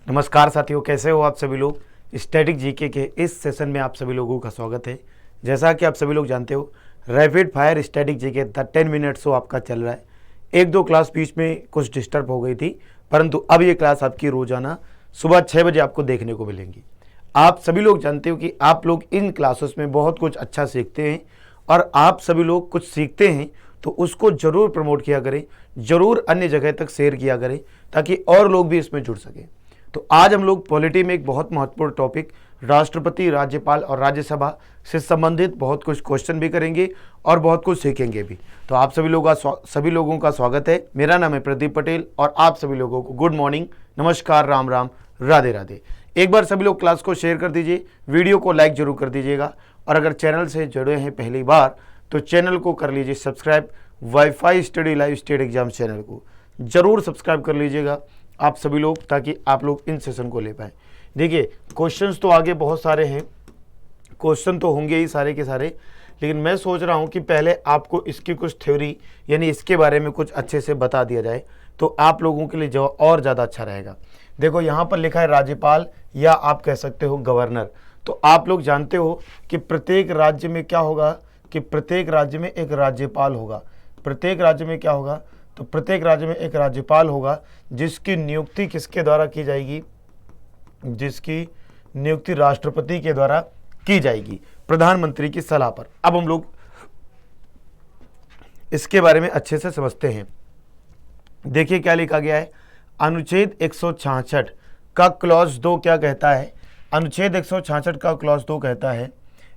नमस्कार साथियों, कैसे हो आप सभी लोग। स्टैटिक जीके के इस सेशन में आप सभी लोगों का स्वागत है। जैसा कि आप सभी लोग जानते हो, rapid fire static GK the 10 minute show आपका चल रहा है। एक दो क्लास बीच में कुछ डिस्टर्ब हो गई थी, परंतु अब ये क्लास आपकी रोजाना सुबह 6 बजे आपको देखने को मिलेंगी। आप सभी लोग जानते हो कि आप लोग इन क्लासेस में बहुत कुछ अच्छा सीखते हैं और आप सभी लोग कुछ सीखते हैं तो उसको जरूर प्रमोट किया करें, जरूर अन्य जगह तक शेयर किया करें ताकि और लोग भी इसमें जुड़ सकें। तो आज हम लोग पॉलिटी में एक बहुत महत्वपूर्ण टॉपिक राष्ट्रपति, राज्यपाल और राज्यसभा से संबंधित बहुत कुछ क्वेश्चन भी करेंगे और बहुत कुछ सीखेंगे भी। तो आप सभी लोगों का स्वागत है। मेरा नाम है प्रदीप पटेल और आप सभी लोगों को गुड मॉर्निंग, नमस्कार, राम राम, राधे राधे। एक बार सभी लोग क्लास को शेयर कर दीजिए, वीडियो को लाइक जरूर कर दीजिएगा और अगर चैनल से जुड़े हैं पहली बार तो चैनल को कर लीजिए subscribe. Wifi study live state exam channel को जरूर सब्सक्राइब कर लीजिएगा आप सभी लोग, ताकि आप लोग इन सेशन को ले पाए। देखिए, क्वेश्चंस तो आगे बहुत सारे हैं, क्वेश्चन तो होंगे ही सारे के सारे, लेकिन मैं सोच रहा हूं कि पहले आपको इसकी कुछ थ्योरी यानी इसके बारे में कुछ अच्छे से बता दिया जाए तो आप लोगों के लिए जो और ज़्यादा अच्छा रहेगा। देखो, यहाँ पर लिखा है राज्यपाल या आप कह सकते हो गवर्नर। तो आप लोग जानते हो कि प्रत्येक राज्य में क्या होगा कि प्रत्येक राज्य में एक राज्यपाल होगा। प्रत्येक राज्य में क्या होगा, तो प्रत्येक राज्य में एक राज्यपाल होगा जिसकी नियुक्ति किसके द्वारा की जाएगी, जिसकी नियुक्ति राष्ट्रपति के द्वारा की जाएगी प्रधानमंत्री की सलाह पर। अब हम लोग इसके बारे में अच्छे से समझते हैं। देखिए क्या लिखा गया है, अनुच्छेद 166 का क्लॉज 2 क्या कहता है। अनुच्छेद 166 का क्लॉज 2 कहता है,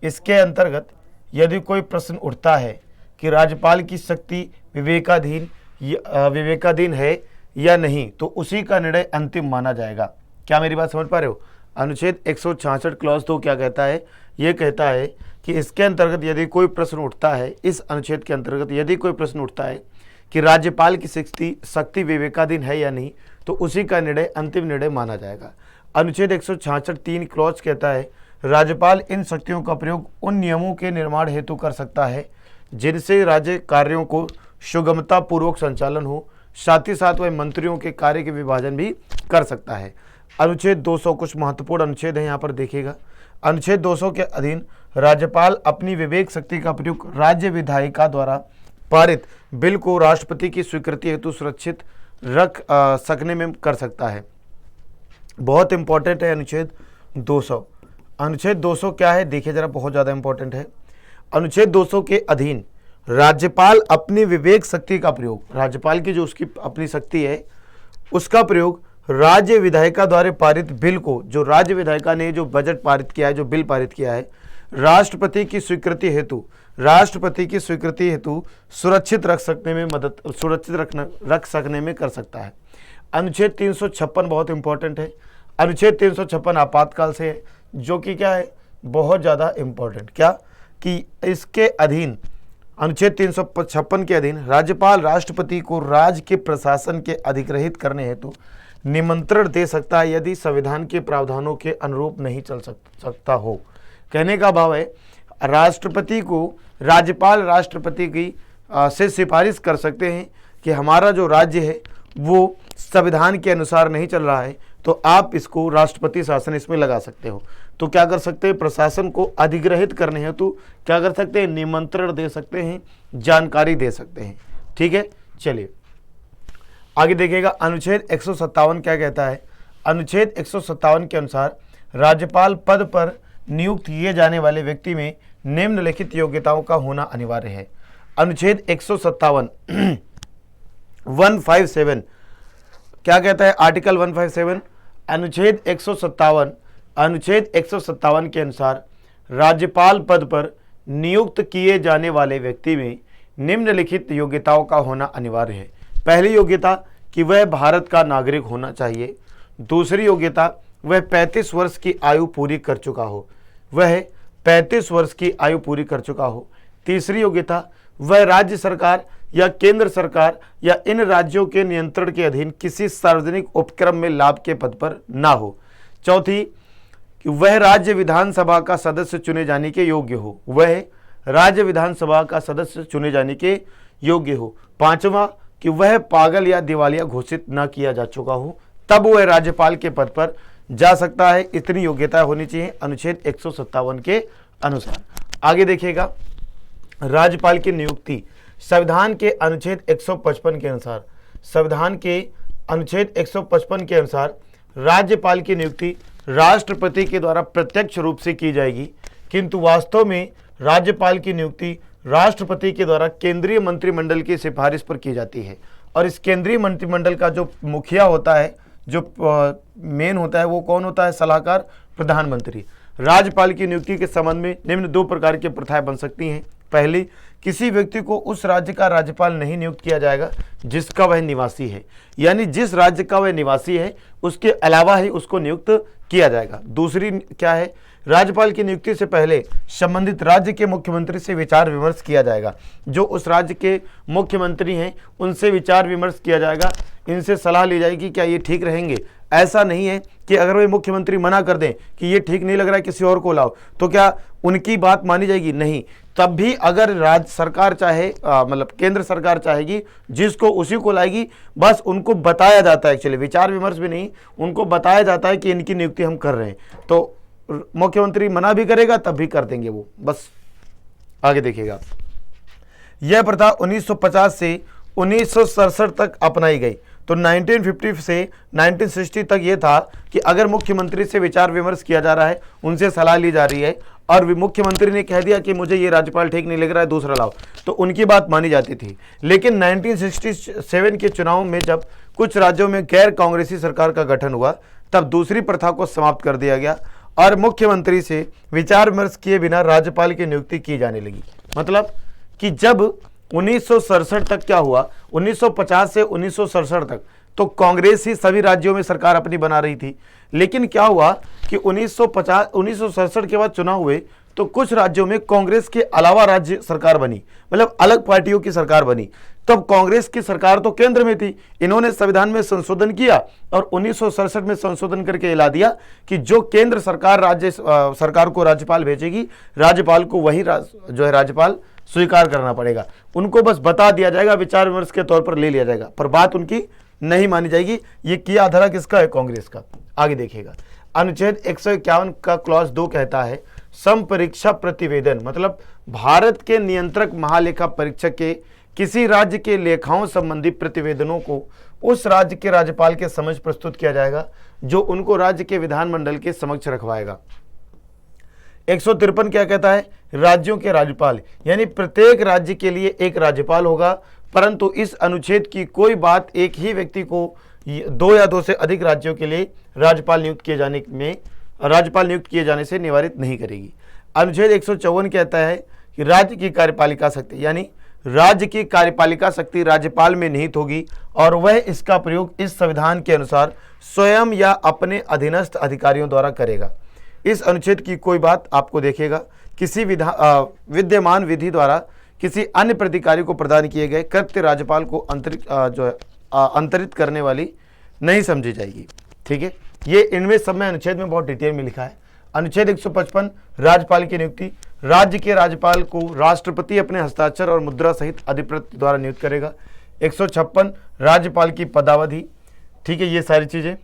इसके अंतर्गत यदि कोई प्रश्न उठता है कि राज्यपाल की शक्ति विवेकाधीन है या नहीं तो उसी का निर्णय अंतिम माना जाएगा। क्या मेरी बात समझ पा रहे हो। अनुच्छेद 166 क्लॉज 2 क्या कहता है, ये कहता है कि इसके अंतर्गत यदि कोई प्रश्न उठता है, इस अनुच्छेद के अंतर्गत यदि कोई प्रश्न उठता है कि राज्यपाल की शक्ति विवेकाधीन है या नहीं तो उसी का निर्णय अंतिम निर्णय माना जाएगा। अनुच्छेद 166 3 क्लॉज कहता है, राज्यपाल इन शक्तियों का प्रयोग उन नियमों के निर्माण हेतु कर सकता है जिनसे राज्य कार्यों को सुगमता पूर्वक संचालन हो, साथ ही साथ वह मंत्रियों के कार्य के विभाजन भी कर सकता है। अनुच्छेद 200 कुछ महत्वपूर्ण अनुच्छेद है, यहाँ पर देखिएगा। अनुच्छेद 200 के अधीन राज्यपाल अपनी विवेक शक्ति का प्रयोग राज्य विधायिका द्वारा पारित बिल को राष्ट्रपति की स्वीकृति हेतु सुरक्षित रख सकने में कर सकता है। बहुत इंपॉर्टेंट है अनुच्छेद 200। अनुच्छेद 200 क्या है, देखिए जरा, बहुत ज़्यादा इंपॉर्टेंट है। अनुच्छेद 200 के अधीन राज्यपाल अपनी विवेक शक्ति का प्रयोग, राज्यपाल की जो उसकी अपनी शक्ति है उसका प्रयोग राज्य विधायिका द्वारा पारित बिल को, जो राज्य विधायिका ने जो बजट पारित किया है, जो बिल पारित किया है, राष्ट्रपति की स्वीकृति हेतु सुरक्षित रख सकने में कर सकता है। अनुच्छेद 356 बहुत इंपॉर्टेंट है। अनुच्छेद 356 आपातकाल से है, जो कि क्या है, बहुत ज़्यादा इंपॉर्टेंट। क्या कि इसके अधीन, अनुच्छेद 356 के अधीन राज्यपाल राष्ट्रपति को राज्य के प्रशासन के अधिग्रहित करने हेतु निमंत्रण दे सकता है यदि संविधान के प्रावधानों के अनुरूप नहीं चल सकता हो। कहने का भाव है, राष्ट्रपति को राज्यपाल राष्ट्रपति की से सिफारिश कर सकते हैं कि हमारा जो राज्य है वो संविधान के अनुसार नहीं चल रहा है, तो आप इसको राष्ट्रपति शासन इसमें लगा सकते हो। तो क्या कर सकते हैं, प्रशासन को अधिग्रहित करने हेतु क्या कर सकते हैं, निमंत्रण दे सकते हैं, जानकारी दे सकते हैं। ठीक है, चलिए आगे देखिएगा। अनुच्छेद 157 क्या कहता है। अनुच्छेद 157 के अनुसार राज्यपाल पद पर नियुक्त किए जाने वाले व्यक्ति में निम्नलिखित योग्यताओं का होना अनिवार्य है। अनुच्छेद 157 157 क्या कहता है, आर्टिकल 157 अनुच्छेद 157 के अनुसार राज्यपाल पद पर नियुक्त किए जाने वाले व्यक्ति में निम्नलिखित योग्यताओं का होना अनिवार्य है। पहली योग्यता कि वह भारत का नागरिक होना चाहिए। दूसरी योग्यता, वह 35 वर्ष की आयु पूरी कर चुका हो, वह 35 वर्ष की आयु पूरी कर चुका हो। तीसरी योग्यता, वह राज्य सरकार या केंद्र सरकार या इन राज्यों के नियंत्रण के अधीन किसी सार्वजनिक उपक्रम में लाभ के पद पर ना हो। चौथी, कि वह राज्य विधानसभा का सदस्य चुने जाने के योग्य हो, वह राज्य विधानसभा का सदस्य चुने जाने के योग्य हो। पांचवा, कि वह पागल या दिवालिया घोषित न किया जा चुका हो। तब वह राज्यपाल के पद पर जा सकता है। इतनी योग्यता होनी चाहिए अनुच्छेद 157 के अनुसार। आगे देखिएगा, राज्यपाल की नियुक्ति संविधान के अनुच्छेद 155 के अनुसार, संविधान के अनुच्छेद 155 के अनुसार राज्यपाल की नियुक्ति राष्ट्रपति के द्वारा प्रत्यक्ष रूप से की जाएगी, किंतु वास्तव में राज्यपाल की नियुक्ति राष्ट्रपति के द्वारा केंद्रीय मंत्रिमंडल की सिफारिश पर की जाती है। और इस केंद्रीय मंत्रिमंडल का जो मुखिया होता है, जो मेन होता है, वो कौन होता है? सलाहकार प्रधानमंत्री। राज्यपाल की नियुक्ति के संबंध में निम्न दो प्रकार की प्रथाएं बन सकती हैं। पहली, किसी व्यक्ति को उस राज्य का राज्यपाल नहीं नियुक्त किया जाएगा जिसका वह निवासी है, यानी जिस राज्य का वह निवासी है उसके अलावा ही उसको नियुक्त किया जाएगा। दूसरी क्या है? राज्यपाल की नियुक्ति से पहले संबंधित राज्य के मुख्यमंत्री से विचार विमर्श किया जाएगा। जो उस राज्य के मुख्यमंत्री हैं उनसे विचार विमर्श किया जाएगा, इनसे सलाह ली जाएगी क्या ये ठीक रहेंगे। ऐसा नहीं है कि अगर वे मुख्यमंत्री मना कर दें कि ये ठीक नहीं लग रहा है, किसी और को लाओ, तो क्या उनकी बात मानी जाएगी? नहीं। तब भी अगर राज्य सरकार चाहे, मतलब केंद्र सरकार चाहेगी जिसको उसी को लाएगी। बस उनको बताया जाता है, एक्चुअली विचार विमर्श भी नहीं, उनको बताया जाता है कि इनकी नियुक्ति हम कर रहे हैं। तो मुख्यमंत्री मना भी करेगा तब भी कर देंगे वो। बस आगे देखिएगा, यह प्रथा 1950 से 1967 तक अपनाई गई। तो 1950 से 1960 तक ये था कि अगर मुख्यमंत्री से विचार विमर्श किया जा रहा है, उनसे सलाह ली जा रही है और मुख्यमंत्री ने कह दिया कि मुझे ये राज्यपाल ठीक नहीं लग रहा है, दूसरा लाओ, तो उनकी बात मानी जाती थी। लेकिन 1967 के चुनाव में जब कुछ राज्यों में गैर कांग्रेसी सरकार का गठन हुआ, तब दूसरी प्रथा को समाप्त कर दिया गया और मुख्यमंत्री से विचार विमर्श किए बिना राज्यपाल की नियुक्ति की जाने लगी। मतलब कि जब 1967 तक क्या हुआ, 1950 से 1967 तक तो कांग्रेस ही सभी राज्यों में सरकार अपनी बना रही थी। लेकिन क्या हुआ कि 1967 के बाद चुनाव हुए तो कुछ राज्यों में कांग्रेस के अलावा राज्य सरकार बनी, मतलब अलग पार्टियों की सरकार बनी। तब कांग्रेस की सरकार तो केंद्र में थी, इन्होंने संविधान में संशोधन किया और 1967 में संशोधन करके हिला दिया कि जो केंद्र सरकार राज्य सरकार को राज्यपाल भेजेगी, राज्यपाल को वही जो है राज्यपाल स्वीकार करना पड़ेगा। उनको बस बता दिया जाएगा, विचार विमर्श के तौर पर ले लिया जाएगा, पर बात उनकी नहीं मानी जाएगी। ये किया धरा किसका है? कांग्रेस का। आगे देखिएगा, अनुच्छेद 151 का क्लॉज 2 कहता है संपरीक्षा प्रतिवेदन, मतलब भारत के नियंत्रक महालेखा परीक्षक के किसी राज्य के लेखाओं संबंधी प्रतिवेदनों को उस राज्य के राज्यपाल के समक्ष प्रस्तुत किया जाएगा, जो उनको राज्य के विधानमंडल के समक्ष रखवाएगा। 153 क्या कहता है? राज्यों के राज्यपाल, यानी प्रत्येक राज्य के लिए एक राज्यपाल होगा, परंतु इस अनुच्छेद की कोई बात एक ही व्यक्ति को 2 या 2 से अधिक राज्यों के लिए राज्यपाल नियुक्त किए जाने से निवारित नहीं करेगी। अनुच्छेद 154 कहता है कि राज्य की कार्यपालिका शक्ति, यानी राज्य की कार्यपालिका शक्ति राज्यपाल में निहित होगी और वह इसका प्रयोग इस संविधान के अनुसार स्वयं या अपने अधीनस्थ अधिकारियों द्वारा करेगा। इस अनुच्छेद की कोई बात आपको देखिएगा किसी विद्यमान विधि द्वारा किसी अन्य प्राधिकारी को प्रदान किए गए कृत्य राज्यपाल को अंतरित करने वाली नहीं समझी जाएगी। ठीक है, ये इनमें सब में अनुच्छेद में बहुत डिटेल में लिखा है। अनुच्छेद 155 राज्यपाल की नियुक्ति, राज्य के राज्यपाल को राष्ट्रपति अपने हस्ताक्षर और मुद्रा सहित अधिपति द्वारा नियुक्त करेगा। 156 राज्यपाल की पदावधि। ठीक है, ये सारी चीजें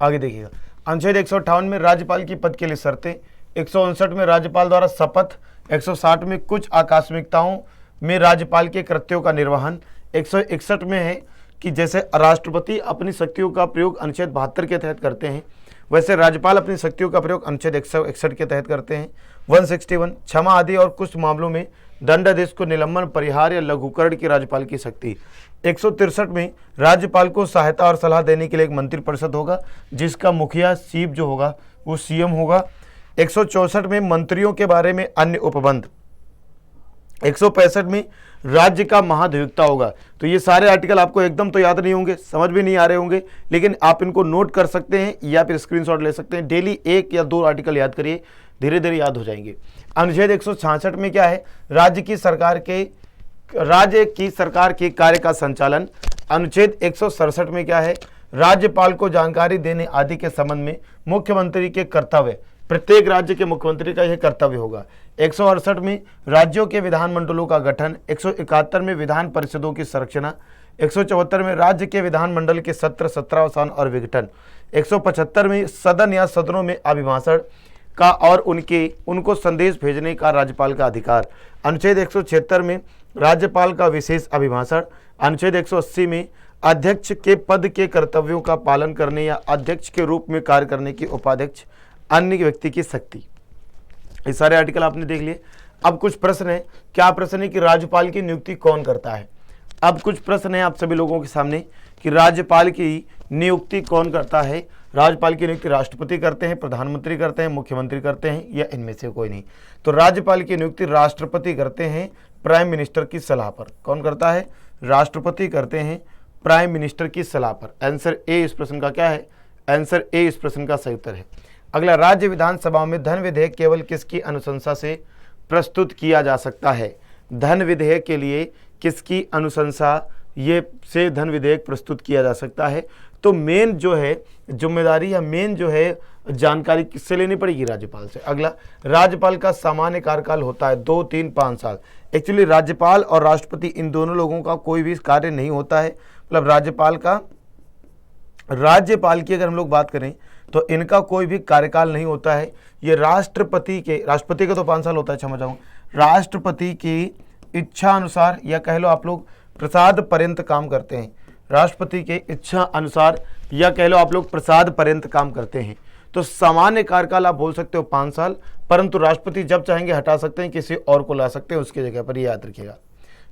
आगे देखिएगा। अनुच्छेद 158 में राज्यपाल की पद के लिए शर्तें। 159 में राज्यपाल द्वारा शपथ। 160 में कुछ आकस्मिकताओं में राज्यपाल के कृत्यों का निर्वहन। 161 में है कि जैसे राष्ट्रपति अपनी शक्तियों का प्रयोग अनुच्छेद 72 के तहत करते हैं, वैसे राज्यपाल अपनी शक्तियों का प्रयोग अनुच्छेद 161 के तहत करते हैं। 161 क्षमा आदि और कुछ मामलों में दंडादेश को निलंबन, परिहार या लघुकरण की राज्यपाल की शक्ति। 163 में राज्यपाल को सहायता और सलाह देने के लिए एक मंत्रिपरिषद होगा, जिसका मुखिया चीफ जो होगा वो सीएम होगा। 164 में मंत्रियों के बारे में अन्य उपबंध। 165 में राज्य का महाधिवक्ता होगा। तो ये सारे आर्टिकल आपको एकदम तो याद नहीं होंगे, समझ भी नहीं आ रहे होंगे, लेकिन आप इनको नोट कर सकते हैं या फिर स्क्रीनशॉट ले सकते हैं। डेली 1 या 2 आर्टिकल याद करिए, धीरे धीरे याद हो जाएंगे। अनुच्छेद 166 में क्या है? राज्य की सरकार के कार्य का संचालन। अनुच्छेद 167 में क्या है? राज्यपाल को जानकारी देने आदि के संबंध में मुख्यमंत्री के कर्तव्य, प्रत्येक राज्य के मुख्यमंत्री का यह कर्तव्य होगा। 168 में राज्यों के विधानमंडलों का गठन। 171 में विधान परिषदों की संरचना। 174 में राज्य के विधानमंडल के सत्र, सत्रावसान और विघटन। 175 में सदन या सदनों में अभिभाषण का और उनको संदेश भेजने का राज्यपाल का अधिकार। अनुच्छेद 176 में राज्यपाल का विशेष अभिभाषण। अनुच्छेद 180 में अध्यक्ष के पद के कर्तव्यों का पालन करने या अध्यक्ष के रूप में कार्य करने की उपाध्यक्ष अन्य व्यक्ति की शक्ति। ये सारे आर्टिकल आपने देख लिए। अब कुछ प्रश्न है। क्या प्रश्न है कि राज्यपाल की नियुक्ति कौन करता है? अब कुछ प्रश्न है आप सभी लोगों के सामने कि राज्यपाल की नियुक्ति कौन करता है। राज्यपाल की नियुक्ति राष्ट्रपति करते हैं, प्रधानमंत्री करते हैं, मुख्यमंत्री करते हैं, या इनमें से कोई नहीं। तो राज्यपाल की नियुक्ति राष्ट्रपति करते हैं प्राइम मिनिस्टर की सलाह पर। कौन करता है? राष्ट्रपति करते हैं प्राइम मिनिस्टर की सलाह पर। आंसर ए इस प्रश्न का क्या है? आंसर ए इस प्रश्न का सही उत्तर है। अगला, राज्य विधानसभा में धन विधेयक केवल किसकी अनुशंसा से प्रस्तुत किया जा सकता है? धन विधेयक के लिए किसकी अनुशंसा से धन विधेयक प्रस्तुत किया जा सकता है? तो मेन जो है जिम्मेदारी या मेन जो है जानकारी किससे लेनी पड़ेगी? राज्यपाल से। अगला, राज्यपाल का सामान्य कार्यकाल होता है 2, 3, 5 साल। एक्चुअली राज्यपाल और राष्ट्रपति इन दोनों लोगों का कोई भी कार्य नहीं होता है। मतलब राज्यपाल की अगर हम लोग बात करें तो इनका कोई भी कार्यकाल नहीं होता है। ये राष्ट्रपति का तो 5 साल होता है, क्षमा चाहूँगा, राष्ट्रपति की इच्छा अनुसार या कह लो आप लोग प्रसाद पर्यंत काम करते हैं। राष्ट्रपति के इच्छा अनुसार या कह लो आप लोग प्रसाद पर्यंत काम करते हैं। तो सामान्य कार्यकाल आप बोल सकते हो 5 साल, परंतु राष्ट्रपति जब चाहेंगे हटा सकते हैं, किसी और को ला सकते हैं उसकी जगह पर। ये याद रखिएगा,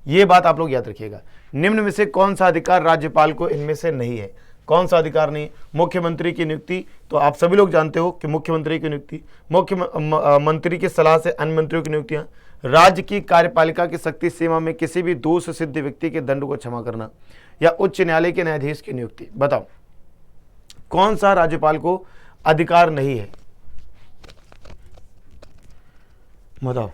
ये बात आप लोग याद रखिएगा। निम्न में से कौन सा अधिकार राज्यपाल को इनमें से नहीं है? कौन सा अधिकार नहीं? मुख्यमंत्री की नियुक्ति, तो आप सभी लोग जानते हो कि मुख्यमंत्री की नियुक्ति, मुख्यमंत्री की सलाह से अन्य मंत्रियों की नियुक्तियां, राज्य की कार्यपालिका की शक्ति सीमा में किसी भी दोष सिद्ध व्यक्ति के दंड को क्षमा करना, या उच्च न्यायालय के न्यायाधीश की नियुक्ति। बताओ कौन सा राज्यपाल को अधिकार नहीं है? बताओ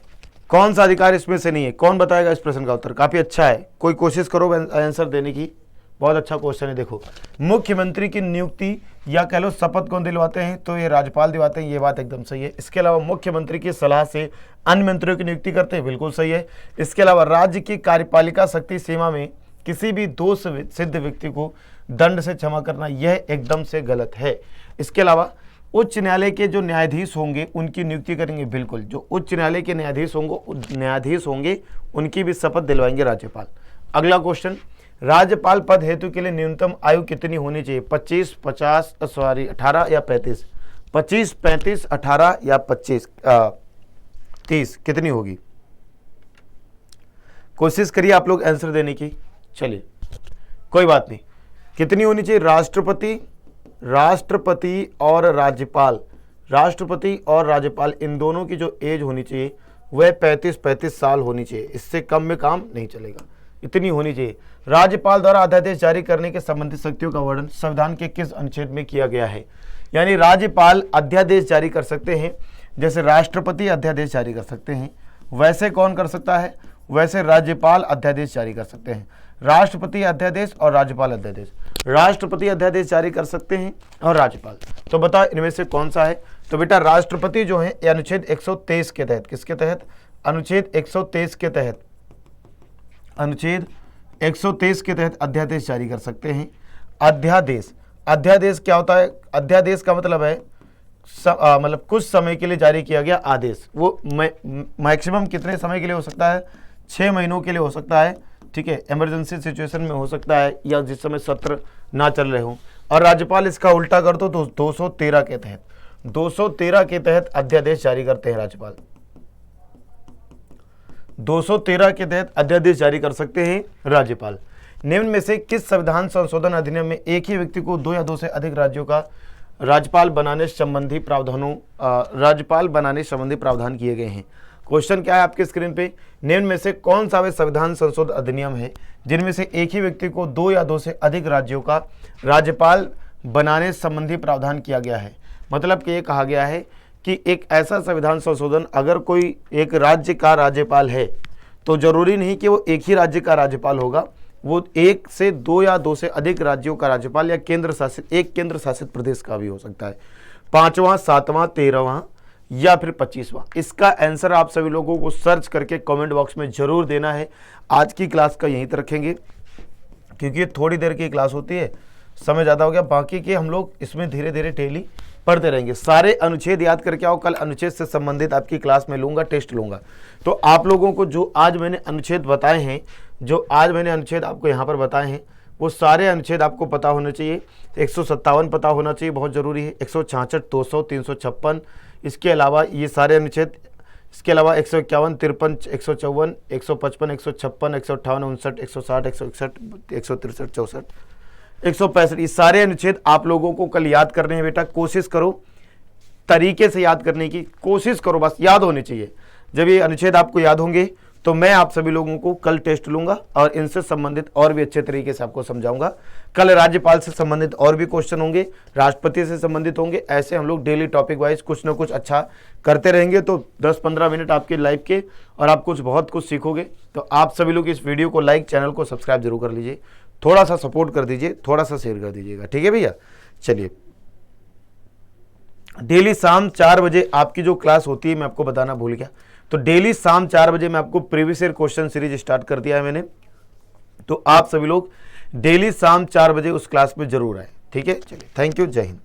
कौन सा अधिकार इसमें से नहीं है? कौन बताएगा इस प्रश्न का उत्तर? काफी अच्छा है, कोई कोशिश करो आंसर देने की। बहुत अच्छा क्वेश्चन है। देखो, मुख्यमंत्री की नियुक्ति या कह लो शपथ कौन दिलवाते हैं? तो ये राज्यपाल दिलवाते हैं, ये बात एकदम सही है। इसके अलावा मुख्यमंत्री की सलाह से अन्य मंत्रियों की नियुक्ति करते हैं, बिल्कुल सही है। इसके अलावा राज्य की कार्यपालिका शक्ति सीमा में किसी भी दोष सिद्ध व्यक्ति को दंड से क्षमा करना, यह एकदम से गलत है। इसके अलावा उच्च न्यायालय के जो न्यायाधीश होंगे उनकी नियुक्ति करेंगे, बिल्कुल, जो उच्च न्यायालय के न्यायाधीश होंगे उनकी भी शपथ दिलवाएंगे राज्यपाल। अगला क्वेश्चन, राज्यपाल पद हेतु के लिए न्यूनतम आयु कितनी होनी चाहिए? 25, 18 या 35? 25, 35, 18 या 25, 30 कितनी होगी? कोशिश करिए आप लोग आंसर देने की। चलिए कोई बात नहीं, कितनी होनी चाहिए? राष्ट्रपति और राज्यपाल इन दोनों की जो एज होनी चाहिए वह 35 साल होनी चाहिए। इससे कम में काम नहीं चलेगा, इतनी होनी चाहिए। राज्यपाल द्वारा अध्यादेश जारी करने के संबंधित शक्तियों का वर्णन संविधान के किस अनुच्छेद में किया गया है? यानी राज्यपाल अध्यादेश जारी कर सकते हैं, जैसे राष्ट्रपति अध्यादेश जारी कर सकते हैं, वैसे कौन कर सकता है? वैसे राज्यपाल अध्यादेश जारी कर सकते हैं। राष्ट्रपति अध्यादेश और राज्यपाल अध्यादेश, राष्ट्रपति अध्यादेश जारी कर सकते हैं और राज्यपाल। तो बताओ इनमें से कौन सा है? तो बेटा राष्ट्रपति जो है अनुच्छेद 123 के तहत, किसके तहत? अनुच्छेद 123 के तहत, अनुच्छेद 123 के तहत अध्यादेश जारी कर सकते हैं। अध्यादेश क्या होता है? अध्यादेश का मतलब है मतलब कुछ समय के लिए जारी किया गया आदेश। वो मैक्सिमम कितने समय के लिए हो सकता है? 6 महीनों के लिए हो सकता है, ठीक है। इमरजेंसी सिचुएशन में हो सकता है या जिस समय सत्र ना चल रहे हों। और राज्यपाल इसका उल्टा कर दो तो 213 के तहत, 213 के तहत अध्यादेश जारी करते हैं राज्यपाल। 213 के तहत अध्यादेश जारी कर सकते हैं राज्यपाल। निम्न में से किस संविधान संशोधन अधिनियम में एक ही व्यक्ति को 2 या 2 से अधिक राज्यों का राज्यपाल बनाने संबंधी प्रावधान किए गए हैं? क्वेश्चन क्या है आपके स्क्रीन पे? निम्न में से कौन सा वे संविधान संशोधन अधिनियम है जिनमें से एक ही व्यक्ति को 2 या 2 से अधिक राज्यों का राज्यपाल बनाने संबंधी प्रावधान किया गया है? मतलब कि ये कहा गया है कि एक ऐसा संविधान संशोधन, अगर कोई एक राज्य का राज्यपाल है तो जरूरी नहीं कि वो एक ही राज्य का राज्यपाल होगा, वो 1 से 2 या 2 से अधिक राज्यों का राज्यपाल या एक केंद्र शासित प्रदेश का भी हो सकता है। 5वां, 7वां, 13वां या फिर 25वां। इसका आंसर आप सभी लोगों को सर्च करके कमेंट बॉक्स में जरूर देना है। आज की क्लास का यहीं तक रखेंगे। क्योंकि ये थोड़ी देर की क्लास होती है, समय ज़्यादा हो गया। बाकी के हम लोग इसमें धीरे धीरे डेली पढ़ते रहेंगे। सारे अनुच्छेद याद करके आओ, कल अनुच्छेद से संबंधित आपकी क्लास में लूँगा, टेस्ट लूँगा। तो आप लोगों को जो आज मैंने अनुच्छेद बताए हैं, जो आज मैंने अनुच्छेद आपको यहाँ पर बताए हैं, वो सारे अनुच्छेद आपको पता होने चाहिए। 157 पता होना चाहिए, बहुत ज़रूरी है। 166, 200, 356, इसके अलावा ये सारे अनुच्छेद, इसके अलावा 151, 53, 154, 155, 156, 158, 59, 160, 161, 163, 64, 165, ये सारे अनुच्छेद आप लोगों को कल याद करने हैं बेटा। कोशिश करो, तरीके से याद करने की कोशिश करो, बस याद होने चाहिए। जब ये अनुच्छेद आपको याद होंगे तो मैं आप सभी लोगों को कल टेस्ट लूंगा और इनसे संबंधित और भी अच्छे तरीके से आपको समझाऊंगा। कल राज्यपाल से संबंधित और भी क्वेश्चन होंगे, राष्ट्रपति से संबंधित होंगे। ऐसे हम लोग डेली टॉपिक वाइज कुछ ना कुछ अच्छा करते रहेंगे। तो 10-15 मिनट आपके लाइफ के और आप कुछ बहुत कुछ सीखोगे। तो आप सभी लोग इस वीडियो को लाइक, चैनल को सब्सक्राइब जरूर कर लीजिए, थोड़ा सा सपोर्ट कर दीजिए, थोड़ा सा शेयर कर दीजिएगा, ठीक है भैया। चलिए, डेली शाम 4 बजे आपकी जो क्लास होती है, मैं आपको बताना भूल गया, तो डेली शाम 4 बजे मैं आपको previous year question series start कर दिया है मैंने। तो आप सभी लोग डेली शाम 4 बजे उस क्लास में जरूर आए, ठीक है। चलिए, थैंक यू, जय हिंद।